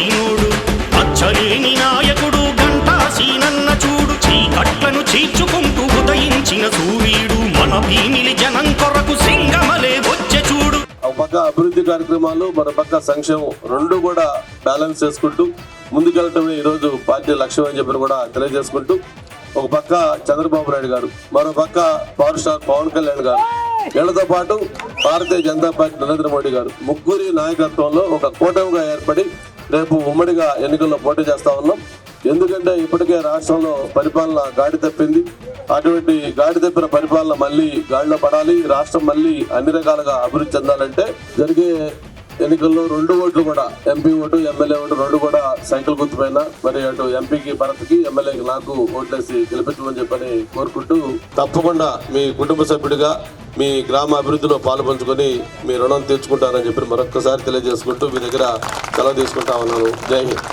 వచ్చినోడు అచ్చలేని నాయకుడు గంటా సీనన్న చూడు చీకట్లను చీల్చుకుంటూ ఉదయించిన సూర్యుడు మన భీమిలి జనం కొరకు సింగమలే వచ్చే చూడు. ఒక పక్క అభివృద్ధి కార్యక్రమాలు, మరో పక్క సంక్షేమం రెండు కూడా బ్యాలెన్స్ చేసుకుంటూ ముందుకెళ్ళటమే ఈరోజు పార్టీ లక్ష్యం అని చెప్పి కూడా తెలియజేసుకుంటూ, ఒక పక్క చంద్రబాబు నాయుడు గారు, మరో పక్క పవర్ స్టార్ పవన్ కళ్యాణ్ గారు, వీళ్లతో పాటు భారతీయ జనతా పార్టీ నరేంద్ర మోడీ గారు ముగ్గురి నాయకత్వంలో ఒక కూటమిగా ఏర్పడి రేపు ఉమ్మడిగా ఎన్నికల్లో పోటీ చేస్తా ఉన్నాం. ఎందుకంటే ఇప్పటికే రాష్ట్రంలో పరిపాలన గాడి తప్పింది. అటువంటి గాడి తప్పిన పరిపాలన మళ్ళీ గాడిలో పడాలి, రాష్ట్రం మళ్ళీ అన్ని రకాలుగా అభివృద్ధి చెందాలంటే జరిగే ఎన్నికల్లో 2 ఓట్లు కూడా, ఎంపీ ఓటు ఎమ్మెల్యే ఓటు 2 కూడా సైకిల్ గుర్తుపైన మరి అటు ఎంపీకి భరత్కి, ఎమ్మెల్యేకి నాకు ఓట్లేసి గెలిపించమని చెప్పని కోరుకుంటూ, తప్పకుండా మీ కుటుంబ సభ్యుడిగా మీ గ్రామ అభివృద్ధిలో పాలు పంచుకొని మీ రుణం తీర్చుకుంటారని చెప్పి మరొక్కసారి తెలియజేసుకుంటూ మీ దగ్గర సెలవు తీసుకుంటా ఉన్నాను. జై హింద్.